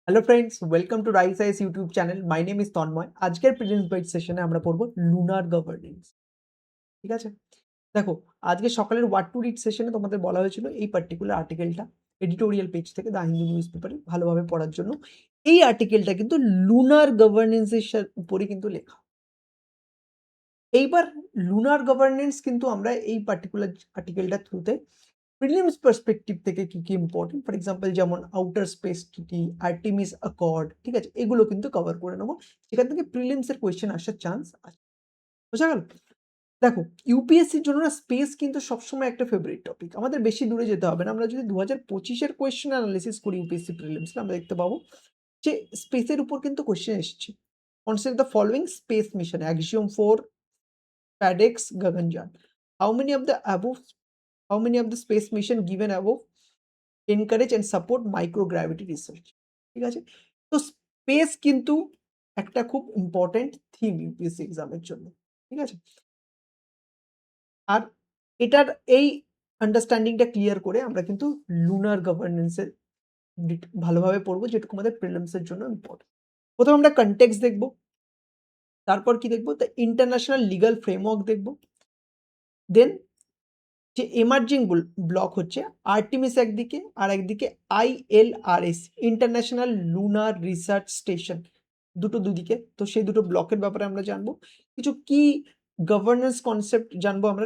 Hello friends, welcome to রাইস আইস YouTube channel. My name is Tanmay. আজকের প্রিলিমস বাইট সেশনে আমরা পড়বো লুনার গভর্নেন্স। ঠিক আছে? দেখো, আজকে সকালের ওয়াট টু রিড সেশনে তোমাদের বলা হয়েছিল এই পার্টিকুলার আর্টিকেলটা এডিটোরিয়াল পেজ থেকে দ্য হিন্দু নিউজ পেপারে ভালোভাবে পড়ার জন্য। এই আর্টিকেলটা কিন্তু লুনার গভর্নেন্সের উপরে কিন্তু লেখা। এইবার লুনার গভর্নেন্স কিন্তু আমরা এই পার্টিকুলার আর্টিকেলটার থ্রুতে প্রিলিমস পার্সপেক্টিভ থেকে কি ইম্পর্টেন্ট, ফর এক্সাম্পল যেমন আউটার স্পেস ট্রিটি, আর্টেমিস অ্যাকর্ড, ঠিক আছে, এগুলো কিন্তু কভার করে নেবো। সেখান থেকে প্রিলিমস এর কোয়েশ্চেন আসার চান্স আছে। বোঝা গেল? দেখো, ইউপিএসসির জন্য না স্পেস কিন্তু সবসময় একটা ফেভারিট টপিক। আমাদের বেশি দূরে যেতে হবে না। আমরা যদি 2025 এর কোয়েশ্চেন অ্যানালিসিস করি ইউপিএসসি প্রিলিমস, আমরা দেখতে পাবো যে স্পেসের উপর কিন্তু কোয়েশ্চেন এসেছে। Consider the following space mission Axiom 4 SpaDeX Gaganyaan. How many of the above How many of the space mission given above encourage and support microgravity research? ঠিক আছে? তো স্পেস কিন্তু একটা খুব ইম্পর্টেন্ট থিম ইউপিএসসি এক্সামের জন্য। ঠিক আছে? আর এটার এই আন্ডারস্ট্যান্ডিংটা ক্লিয়ার করে আমরা কিন্তু লুনার গভর্নেন্স এর ভালোভাবে পড়বো, যেটুকু আমাদের প্রিলিমস এর জন্য ইম্পর্টেন্ট। প্রথমে আমরা কনটেক্সট দেখবো, তারপর কি দেখবো? দ্য ইন্টারন্যাশনাল লিগাল ফ্রেমওয়ার্ক দেখবো। দেন যে এমার্জিং ব্লক হচ্ছে আর্টেমিস একদিকে, আর একদিকে আইএলআরএস ইন্টারন্যাশনাল লুনার রিসার্চ স্টেশন, দুদিকে। তো সেই দুটো ব্লকের ব্যাপারে আমরা জানবো। কিছু কি গভর্নেন্স কনসেপ্ট জানবো আমরা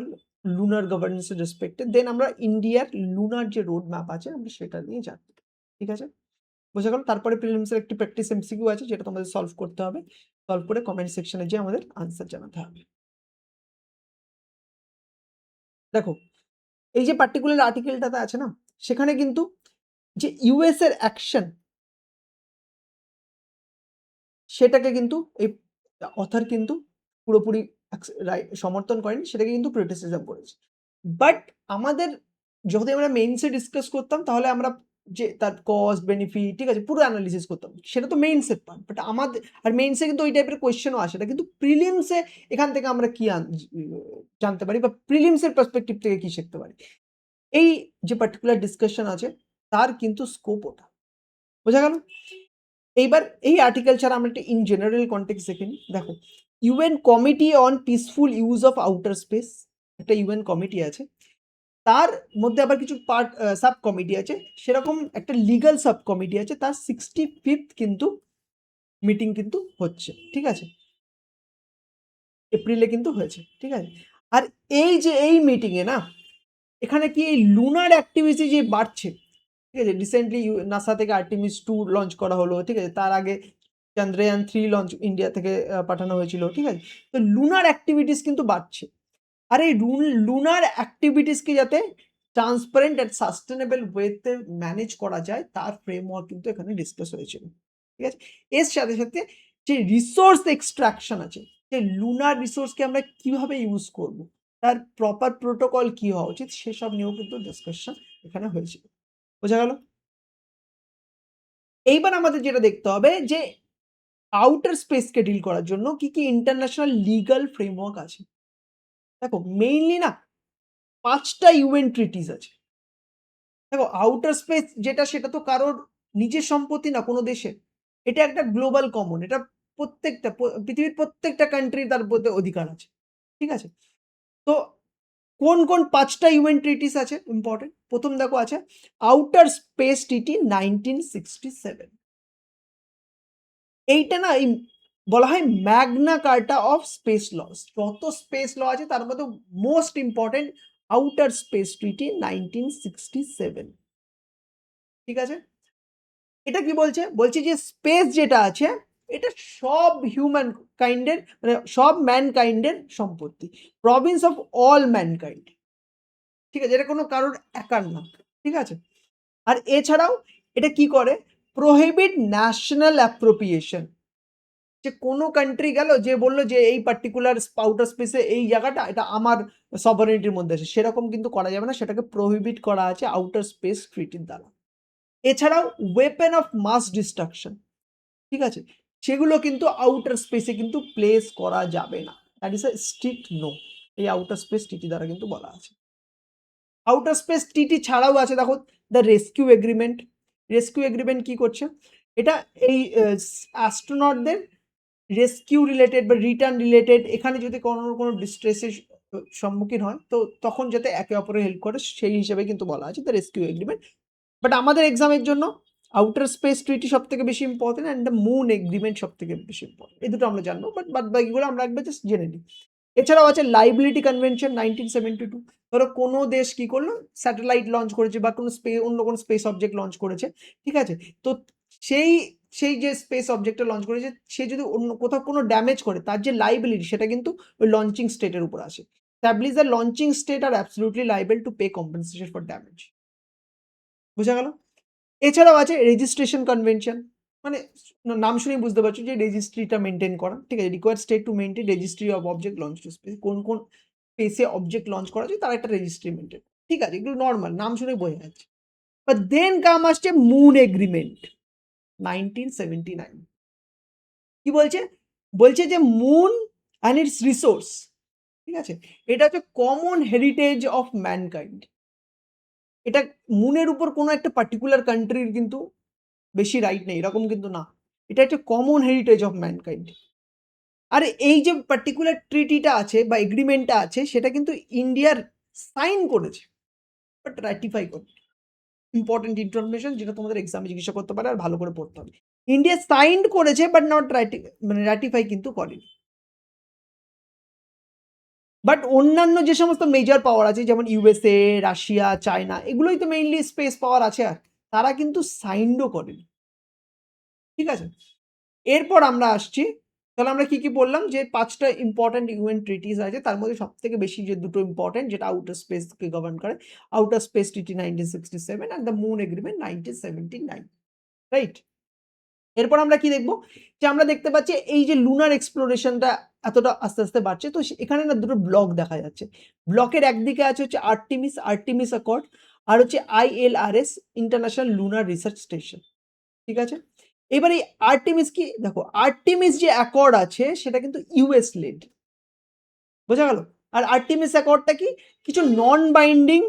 লুনার গভর্নেন্সের রেসপেক্টে। দেন আমরা ইন্ডিয়ার লুনার যে রোড ম্যাপ আছে আমরা সেটা নিয়ে জানবো। ঠিক আছে? বোঝা গেল? তারপরে প্রিলিমসের একটি প্র্যাকটিস এমসিকিউ আছে যেটা তোমাদের সলভ করতে হবে। সলভ করে কমেন্ট সেকশনে যেয়ে আমাদের আনসার জানাতে হবে। দেখো, এই যে পার্টিকুলার আর্টিকেলটাতে আছে না, সেখানে কিন্তু যে ইউএস এর অ্যাকশন সেটাকে কিন্তু এই অথর কিন্তু পুরোপুরি সমর্থন করেনি, সেটাকে কিন্তু ক্রিটিসিজম করেছে। বাট আমাদের যদি আমরা মেইনসে ডিসকাস করতাম তাহলে আমরা যে তার কস্ট বেনিফিট, ঠিক আছে, পুরো অ্যানালিসিস করতাম। সেটা তো মেইনসের পার্ট। বাট আমাদের আর মেইনসে কিন্তু ওই টাইপের কোয়েশ্চেনও আসে না, কিন্তু প্রিলিমসে এখান থেকে আমরা কি জানতে পারি বা প্রিলিমসের পার্সপেক্টিভ থেকে কি শিখতে পারি, এই যে পার্টিকুলার ডিসকাশন আছে তার কিন্তু স্কোপ ওটা। বোঝা গেল? এইবার এই আর্টিকেল ছাড়া আমরা একটা ইন জেনারেল কনটেক্সট দেখে নিই। দেখো, UN committee on peaceful use of outer space, একটা ইউএন কমিটি আছে। তার মধ্যে আবার কিছু পার্ট সাব কমিটি আছে। সেরকম একটা লিগাল সাব কমিটি আছে, তার 65th কিন্তু মিটিং কিন্তু হচ্ছে। ঠিক আছে? এপ্রিলে কিন্তু হয়েছে। ঠিক আছে? আর এই যে এই মিটিংয়ে না, এখানে কি এই লুনার অ্যাক্টিভিটি যে বাড়ছে, ঠিক আছে, রিসেন্টলি নাসা থেকে আর্টেমিস 2 লঞ্চ করা হলো, ঠিক আছে, তার আগে চন্দ্রয়ান 3 লঞ্চ ইন্ডিয়া থেকে পাঠানো হয়েছিল, ঠিক আছে। তো লুনার অ্যাক্টিভিটিস কিন্তু বাড়ছে। আর এই লুনার অ্যাক্টিভিটিসকে যাতে ট্রান্সপারেন্ট অ্যান্ড সাস্টেনেবল ওয়েতে ম্যানেজ করা যায় তার ফ্রেমওয়ার্ক কিন্তু এখানে ডিসকাস হয়েছিল। ঠিক আছে? এর সাথে সাথে যে রিসোর্স এক্সট্রাকশন আছে, যে লুনার রিসোর্সকে আমরা কিভাবে ইউজ করব, তার প্রপার প্রোটোকল কি হওয়া উচিত, সেসব নিয়েও কিন্তু ডিসকাশন এখানে হয়েছিল। বোঝা গেল? এইবার আমাদের যেটা দেখতে হবে যে আউটার স্পেসকে ডিল করার জন্য কি ইন্টারন্যাশনাল লিগাল ফ্রেমওয়ার্ক আছে। দেখো, মেইনলি না ৫ টা ইউএন ট্রিটিস আছে। দেখো, আউটার স্পেস যেটা সেটা তো কারোর নিজের সম্পত্তি না কোনো দেশের। এটা একটা গ্লোবাল কমন। এটা প্রত্যেকটা পৃথিবীর প্রত্যেকটা কান্ট্রির তার মধ্যে অধিকার আছে। ঠিক আছে? তো কোন ৫ টা ইউএন ট্রিটিস আছে ইম্পোর্টেন্ট? ১ম দেখো আছে আউটার স্পেস ট্রিটি 1967। এইটা না এই বলা হয় Magna Carta of space laws. যত স্পেস ল আছে তার মধ্যে most important outer space treaty 1967। ঠিক আছে? এটা কি বলছে? বলছে যে স্পেস যেটা আছে এটা সব হিউম্যান কাইন্ডের, মানে সব ম্যানকাইন্ডের সম্পত্তি। Province of all mankind. ঠিক আছে? এটা কোনো কারোর একার না। ঠিক আছে? আর এছাড়াও এটা কি করে? Prohibit national appropriation. যে কোনো কান্ট্রি গেল যে বলল যে এই পার্টিকুলার আউটার স্পেসে এই জায়গাটা এটা আমার সভারেনিটির মধ্যে আছে, সেরকম কিন্তু করা যাবে না। সেটাকে প্রহিবিট করা আছে আউটার স্পেস ট্রিটির দ্বারা। এছাড়াও ওয়েপন অফ মাস ডিস্ট্রাকশন, ঠিক আছে, সেগুলো কিন্তু আউটার স্পেসে কিন্তু প্লেস করা যাবে না। That is a strict no. এই আউটার স্পেস ট্রিটি দ্বারা কিন্তু বলা আছে। আউটার স্পেস ট্রিটি ছাড়াও আছে দেখো the rescue agreement. Rescue agreement কি করছে? এটা এই অ্যাস্ট্রোনটদের রেস্কিউ রিলেটেড বা রিটার্ন রিলেটেড, এখানে যদি কোনো ডিস্ট্রেসের সম্মুখীন হয় তো তখন যাতে একে অপরের হেল্প করে সেই হিসেবে কিন্তু বলা আছে দ্য রেস্কিউ এগ্রিমেন্ট। বাট আমাদের এক্সামের জন্য আউটার স্পেস ট্রিটি সব থেকে বেশি important and the moon agreement সব থেকে বেশি ইম্পর্টেন্ট, এই দুটো আমরা জানবো, বাট বাদ বাকিগুলো আমরা একবার জাস্ট জেনে নিই। এছাড়াও আছে লাইবিলিটি কনভেনশন 1972। ধরো কোনো দেশ কি করলো, স্যাটেলাইট লঞ্চ করেছে বা কোনো অন্য কোনো স্পেস অবজেক্ট লঞ্চ করেছে, ঠিক আছে, তো সেই সেই যে স্পেস অবজেক্টটা লঞ্চ করেছে সে যদি অন্য কোথাও কোনো ড্যামেজ করে তার যে লাইবিলিটি সেটা কিন্তু ওই লঞ্চিং স্টেটের উপর আসে। স্ট্যাবলিশ দ্য লঞ্চিং স্টেট আর absolutely liable to pay compensation for damage. বোঝা গেল? এছাড়াও আছে রেজিস্ট্রেশন কনভেনশন, মানে নাম শুনেই বুঝতে পারছো যে রেজিস্ট্রিটা মেনটেন করা, ঠিক আছে, required state to maintain registry of object launch to space, কোন কোন স্পেসে অবজেক্ট লঞ্চ করা যায় তার একটা রেজিস্ট্রি মেনটেন, ঠিক আছে, এগুলো নর্মাল নাম শুনে বোঝা যাচ্ছে। বাট দেন কাম আসছে মুন এগ্রিমেন্ট 1979। কি বলছে? বলছে যে মুন অ্যান্ড ইটস রিসোর্স, ঠিক আছে, এটা হচ্ছে কমন হেরিটেজ অফ ম্যানকাইন্ড। এটা মুনের উপর কোনো একটা পার্টিকুলার কান্ট্রির কিন্তু বেশি রাইট নেই এরকম কিন্তু না, এটা একটা কমন হেরিটেজ অফ ম্যানকাইন্ড। আর এই যে পার্টিকুলার ট্রিটিটা আছে বা এগ্রিমেন্টটা আছে সেটা কিন্তু ইন্ডিয়ার সাইন করেছে বাট রাটিফাই করে। ইম্পর্টেন্ট ইনফরমেশন যেটা তোমাদের এক্সামে জিজ্ঞাসা করতে পারে আর ভালো করে পড়তে হবে। ইন্ডিয়া সাইন করেছে বাট নট মানে রাটিফাই কিন্তু করেনি। বাট অন্যান্য যে সমস্ত মেজর পাওয়ার আছে যেমন ইউএসএ, রাশিয়া, চায়না, এগুলোই তো মেইনলি স্পেস পাওয়ার আছে, আর তারা কিন্তু সাইনও করেনি, ঠিক আছে। এরপর আমরা আসছি, তাহলে আমরা কি কি বললাম যে 5টা ইম্পর্টেন্ট ইউএন ট্রিটিস আছে, তার মধ্যে সবথেকে বেশি যে দুটো ইম্পর্টেন্ট যেটা আউটার স্পেসকে গভর্ন করে, outer space treaty 1967 and the moon agreement 1979, right. এরপর আমরা কি দেখবো, যে আমরা দেখতে পাচ্ছি এই যে লুনার এক্সপ্লোরেশনটা এতটা আস্তে আস্তে বাড়ছে, তো এখানে না দুটো ব্লক দেখা যাচ্ছে। ব্লকের একদিকে আছে হচ্ছে আর্টিমিস অ্যাকর্ড, আর হচ্ছে ILRS, international Lunar Research station, ঠিক আছে। এবার এই আর্টেমিস কি, দেখো আর্টেমিস যে অ্যাকর্ড আছে সেটা কিন্তু ইউএস লেড, বোঝা গেল। আর আর্টেমিস অ্যাকর্ডটা কি, কিছু নন বাইন্ডিং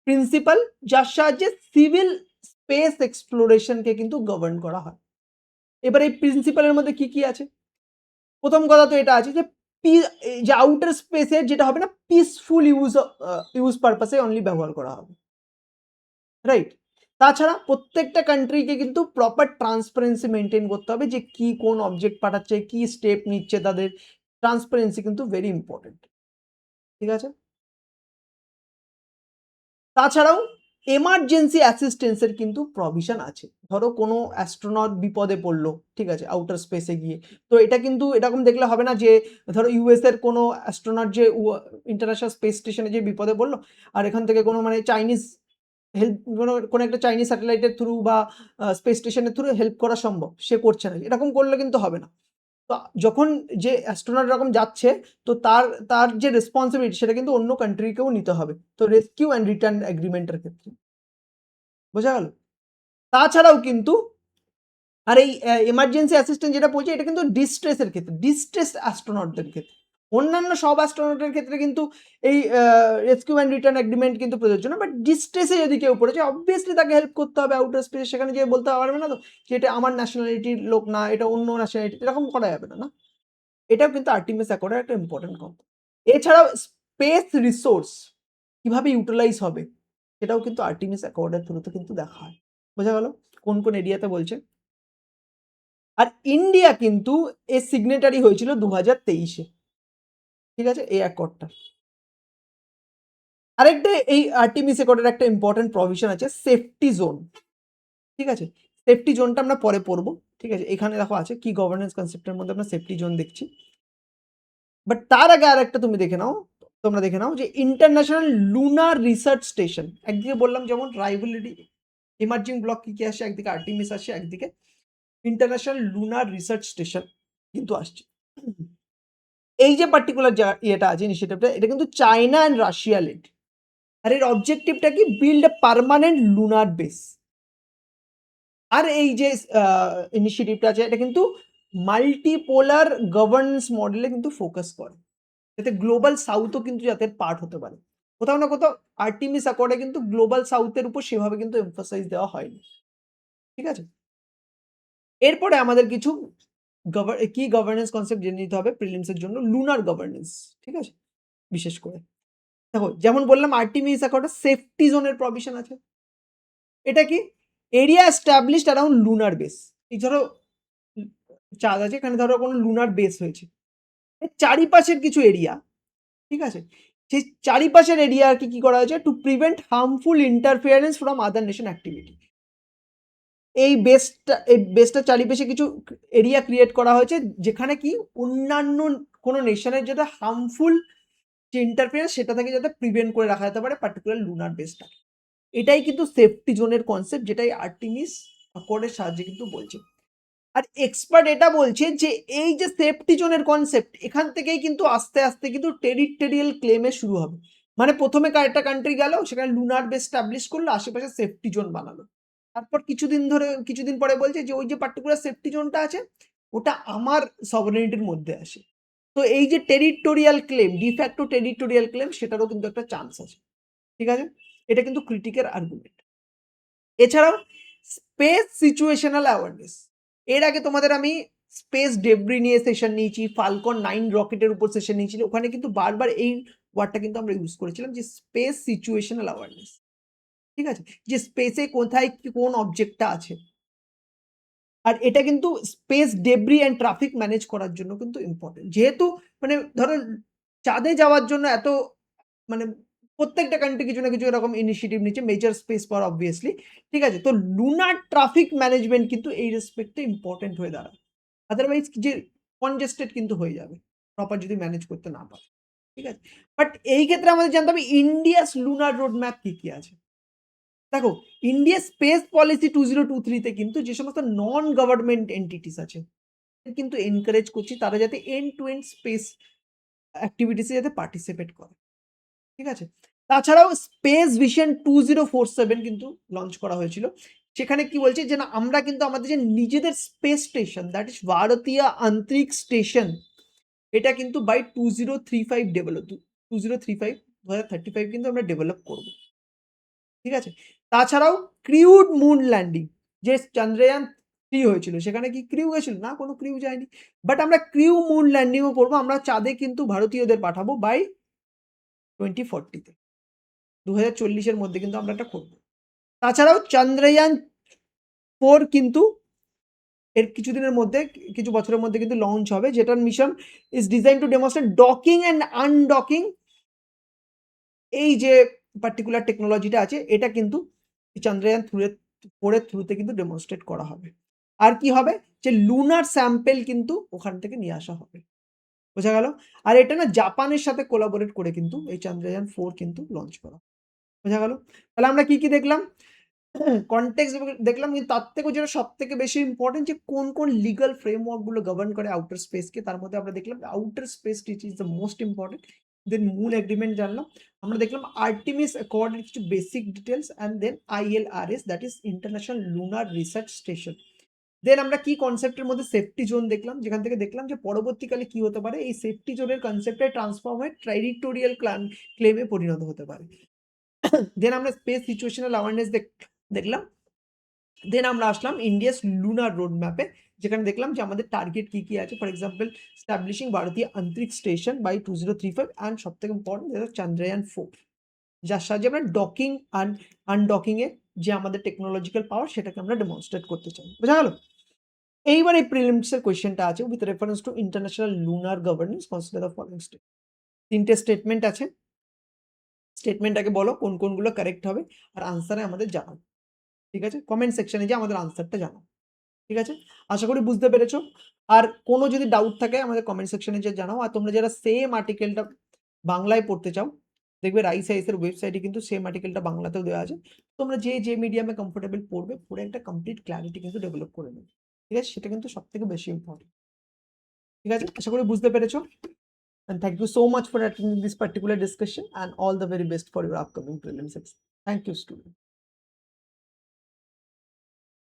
প্রিন্সিপাল যার সাহায্যে সিভিল স্পেস এক্সপ্লোরেশনকে কিন্তু গভর্ন করা হয়। এবার এই প্রিন্সিপালের মধ্যে কি কি আছে, প্রথম কথা তো এটা আছে যে যে আউটার স্পেসের যেটা হবে না পিসফুল ইউজ পারপাসে অনলি ব্যবহার করা হবে, রাইট। তাছাড়া প্রত্যেকটা কান্ট্রিকে কিন্তু প্রপার ট্রান্সপারেন্সি মেনটেন করতে হবে যে কি কোন অবজেক্ট পাঠাচ্ছে, কি স্টেপ নিচ্ছে, তাদের ট্রান্সপারেন্সি কিন্তু ভেরি ইম্পর্টেন্ট, ঠিক আছে। তাছাড়াও এমার্জেন্সি অ্যাসিস্ট্যান্সের কিন্তু প্রভিশন আছে। ধরো কোনো অ্যাস্ট্রোনট বিপদে পড়লো, ঠিক আছে, আউটার স্পেসে গিয়ে, তো এটা কিন্তু এরকম দেখলে হবে না যে ধরো ইউএস এর কোনো অ্যাস্ট্রোনট যে ইন্টারন্যাশনাল স্পেস স্টেশনে যে বিপদে পড়লো আর এখান থেকে কোনো মানে চাইনিজ হেল্প, কোনো একটা চাইনিজ স্যাটেলাইটের থ্রু বা স্পেস স্টেশনের থ্রু হেল্প করা সম্ভব, সে করছে না, এরকম করলে কিন্তু হবে না। তো যখন যে অ্যাস্ট্রোনট এরকম যাচ্ছে তো তার তার যে রেসপন্সিবিলিটি সেটা কিন্তু অন্য কান্ট্রিকেও নিতে হবে, তো রেস্কিউ অ্যান্ড রিটার্ন এগ্রিমেন্টের ক্ষেত্রে, বোঝা গেল। তাছাড়াও কিন্তু আর এই এমার্জেন্সি অ্যাসিস্ট্যান্ট যেটা বলছে এটা কিন্তু ডিস্ট্রেসের ক্ষেত্রে, ডিস্ট্রেস অ্যাস্ট্রোনটদের ক্ষেত্রে, অন্যান্য সব অ্যাস্ট্রোনটের ক্ষেত্রে কিন্তু এই রেস্কিউ অ্যান্ড রিটার্ন এগ্রিমেন্ট কিন্তু প্রযোজ্য না, বাট ডিস্ট্রেসে যদি কেউ পড়েছে অবভিয়াসলি তাকে হেল্প করতে হবে আউটার স্পেসে, সেখানে গিয়ে বলতে পারবে না তো যে এটা আমার ন্যাশনালিটির লোক না, এটা অন্য ন্যাশনালিটি, এরকম করা যাবে না, না। এটাও কিন্তু আর্টিমিস অ্যাকর্ডের একটা ইম্পর্টেন্ট কথা। এছাড়াও স্পেস রিসোর্স কিভাবে ইউটিলাইজ হবে সেটাও কিন্তু আর্টিমিস অ্যাকর্ডের থ্রুতে কিন্তু দেখা হয়, বোঝা গেল কোন কোন এরিয়াতে বলছে। আর ইন্ডিয়া কিন্তু এর সিগনেটারি হয়েছিল 2023-এ, ঠিক আছে, এই অ্যাকর্ডটা। আরেকটা এই আর্টিমিস অ্যাকর্ডের একটা ইম্পর্টেন্ট প্রভিশন আছে সেফটি জোন, ঠিক আছে, সেফটি জোনটা আমরা পরে পড়বো, ঠিক আছে, এখানে দেখো আছে কি গভর্নেন্স কনসেপ্টের মধ্যে আমরা সেফটি জোন দেখছি। বাট তার আগে আর একটা তুমি দেখে নাও, তোমরা দেখে নাও যে ইন্টারন্যাশনাল লুনার রিসার্চ স্টেশন, একদিকে বললাম যেমন রাইভালিটি ইমার্জিং ব্লক কি কি আসছে, একদিকে আর্টিমিস আসছে, একদিকে ইন্টারন্যাশনাল লুনার রিসার্চ স্টেশন কিন্তু আসছে। এই যে পার্টিকুলার ইয়েটা আছে ইনিশিয়েটিভটা, এটা কিন্তু চায়না অ্যান্ড রাশিয়া লেড। আর এর অবজেক্টিভটা কি, build a permanent lunar base. আর এই যে ইনিশিয়েটিভটা আছে এটা কিন্তু মাল্টিপোলার গভর্নেন্স মডেলে কিন্তু ফোকাস করে, যাতে গ্লোবাল সাউথও কিন্তু যাতে পার্ট হতে পারে। কোথাও না কোথাও আর্টিমিস অ্যাকর্ডে কিন্তু গ্লোবাল সাউথের উপর সেভাবে কিন্তু এমফাসাইজ দেওয়া হয়নি, ঠিক আছে। এরপরে আমাদের কিছু কি গভর্নেন্স কনসেপ্ট জেনে নিতে হবে প্রিলিমস এর জন্য, লুনার গভর্নেন্স, ঠিক আছে? বিশেষ করে দেখো যেমন বললাম আর্টিমিস একটা সেফটি জোনের প্রভিশন আছে। এটা কি? Area established around lunar base. এই ধরো চাঁদ আছে, এখানে ধরো কোনো লুনার বেস হয়েছে। এর চারিপাশের কিছু এরিয়া, ঠিক আছে? সেই চারিপাশের এরিয়াকে কি করা হয়েছে? To prevent harmful interference from other nation activity. এই বেসটার চারিপাশে কিছু এরিয়া ক্রিয়েট করা হয়েছে যেখানে কি অন্যান্য কোনো নেশনের যেটা হার্মফুল যে ইন্টারফিয়ারেন্স সেটা থেকে যাতে প্রিভেন্ট করে রাখা যেতে পারে পার্টিকুলার লুনার বেসটা। এটাই কিন্তু সেফটি জোনের কনসেপ্ট, যেটাই আর্টিমিস অ্যাকর্ডের সাহায্যে কিন্তু বলছে। আর এক্সপার্ট এটা বলছে যে এই যে সেফটি জোনের কনসেপ্ট, এখান থেকেই কিন্তু আস্তে আস্তে কিন্তু টেরিটোরিয়াল ক্লেমে শুরু হবে। মানে প্রথমে একটা কান্ট্রি গেল, সেখানে লুনার বেস স্টাবলিশ করলো, আশেপাশে সেফটি জোন বানালো। তারপর কিছুদিন পরে বলছে যে ওই যে পার্টিকুলার সেফটি জোনটা আছে ওটা আমার সভারেনিটির মধ্যে আসে। তো এই যে territorial claim, de facto territorial claim, সেটারও কিন্তু একটা চান্স আছে, ঠিক আছে? এটা কিন্তু ক্রিটিকের আর্গুমেন্ট। এছাড়াও স্পেস সিচুয়েশনাল অ্যাওয়ারনেস, এর আগে তোমাদের আমি স্পেস ডেব্রি নিয়ে সেশন নিয়েছি, ফালকন 9 রকেটের উপর সেশন নিয়েছিল, ওখানে কিন্তু বারবার এই ওয়ার্ডটা কিন্তু আমরা ইউজ করেছিলাম যে স্পেস সিচুয়েশনাল অ্যাওয়ারনেস, ঠিক আছে? যে স্পেসে কোথায় কোন অবজেক্টটা আছে। আর এটা কিন্তু space debris and traffic manage করার জন্য কিন্তু ইম্পর্টেন্ট। যেহেতু মানে ধরো চাঁদে যাওয়ার জন্য এত মানে প্রত্যেকটা কান্ট্রি কিছু না কিছু এরকম ইনিশিয়েটিভ নিচ্ছে, মেজর স্পেস পাওয়ার অবভিয়াসলি, ঠিক আছে? তো লুনার ট্রাফিক ম্যানেজমেন্ট কিন্তু এই রেসপেক্টে ইম্পর্টেন্ট হয়ে দাঁড়ায়। আদারওয়াইজ যে কনজেস্টেড কিন্তু হয়ে যাবে প্রপার যদি ম্যানেজ করতে না পারে, ঠিক আছে? বাট এই ক্ষেত্রে আমাদের জানতে হবে ইন্ডিয়াস লুনার রোড ম্যাপ কি আছে। দেখো ইন্ডিয়া স্পেস পলিসি 2023 তে কিন্তু যে সমস্ত নন গভর্নমেন্ট এন্টিটিস আছে কিন্তু এনকারেজ করছি তারা যাতে এন্ড টু এন্ড স্পেস অ্যাক্টিভিটিসে যাতে পার্টিসিপেট করে, ঠিক আছে? তাছাড়াও স্পেস ভিশন 2047 কিন্তু লঞ্চ করা হয়েছিল। সেখানে কি বলছে যে না আমরা কিন্তু আমাদের যে নিজেদের স্পেস স্টেশন দ্যাট ইজ ভারতীয় আন্তরিক স্টেশন, এটা কিন্তু বাই 2035 ডেভেলপ 2035 কিন্তু আমরা ডেভেলপ করব, ঠিক আছে? তাছাড়াও ক্রিউড মুন ল্যান্ডিং, যে চন্দ্রয়ান 3 হয়েছিল সেখানে কি ক্রিউ গেছিল? না, কোনো ক্রিউ যায়নি। বাট আমরা ক্রিউ মুন ল্যান্ডিংও করবো, আমরা চাঁদে কিন্তু ভারতীয়দের পাঠাবো বাই 2040 তে, 2040 এর মধ্যে কিন্তু আমরা এটা করবো। তাছাড়াও চন্দ্রয়ান 4 কিন্তু এর কিছুদিনের মধ্যে, কিছু বছরের মধ্যে কিন্তু লঞ্চ হবে, যেটার mission is design to demonstrate docking and undocking. এই যে পার্টিকুলার টেকনোলজিটা আছে এটা কিন্তু চন্দ্রয়ান 4 এর থ্রুতে কিন্তু ডেমনস্ট্রেট করা হবে। আর কি হবে? যে লুনার স্যাম্পেল কিন্তু ওখান থেকে নিয়ে আসা হবে। বোঝা গেল? আর এটা না জাপানের সাথে কোলাবোরেট করে কিন্তু এই চন্দ্রযান 4 কিন্তু লঞ্চ করা। বোঝা গেল? তাহলে আমরা কি দেখলাম? কনটেক্সট দেখলাম, কিন্তু তার থেকেও যেটা সবথেকে বেশি ইম্পর্টেন্ট যে কোন লিগ্যাল ফ্রেমওয়ার্ক গুলো গভর্ন করে আউটার স্পেসকে, তার মধ্যে আমরা দেখলাম আউটার স্পেস টিচ is the most important. Then Moon Agreement জানলাম, আমরা দেখলাম আর্টিমিস অ্যাকর্ডের কিছু basic details, and then ILRS that is International Lunar Research Station. Then আমরা কি কনসেপ্টের মধ্যে সেফটি জোন দেখলাম, যেখান থেকে দেখলাম যে পরবর্তীকালে কি হতে পারে, এই সেফটি জোনের কনসেপ্টে ট্রান্সফর্ম হয়ে টেরিটোরিয়াল ক্লেমে পরিণত হতে পারে। দেন আমরা স্পেস সিচুয়েশনাল অ্যাওয়ারনেস দেখলাম। দেন আমরা আসলাম ইন্ডিয়াস লুনার রোড ম্যাপে, যেখানে দেখলাম যে আমাদের টার্গেট কি আছে। ফর এক্সাম্পল স্টাবলিশিং ভারতীয় আন্তরিক স্টেশন বাই 2035, অ্যান্ড সব থেকে ইম্পর্টেন্ট চন্দ্রয়ান 4, যার সাহায্যে আমরা ডকিং অ্যান্ড আনডকিং এর যে আমাদের টেকনোলজিক্যাল পাওয়ার সেটাকে আমরা ডেমনস্ট্রেট করতে চাই। বোঝা গেল? এইবার এই প্রিলিমস এর কোয়েশ্চেনটা আছে with reference to international lunar governance consider the following step. 3টে স্টেটমেন্ট আছে, স্টেটমেন্টটাকে বলো কোনগুলো কারেক্ট হবে, আর আনসারে আমাদের জানাও, ঠিক আছে? কমেন্ট সেকশনে যে আমাদের আনসারটা জানাও, ঠিক আছে? আশা করি বুঝতে পেরেছো। আর কোনো যদি ডাউট থাকে আমাদের কমেন্ট সেকশনে যে জানাও। আর তোমরা যারা সেম আর্টিকেলটা বাংলায় পড়তে চাও, দেখবে রাইস আইসের ওয়েবসাইটে কিন্তু সেম আর্টিকেলটা বাংলাতেও দেওয়া আছে। তোমরা যে মিডিয়ামে কমফোর্টেবল পড়বে, পড়ে একটা কমপ্লিট ক্ল্যারিটি কিন্তু ডেভেলপ করে নেবে, ঠিক আছে? সেটা কিন্তু সবথেকে বেশি ইম্পর্টেন্ট, ঠিক আছে? আশা করি বুঝতে পেরেছো। And thank you so much for attending this particular discussion, and all the very best for your upcoming prelims exam. Thank you, student.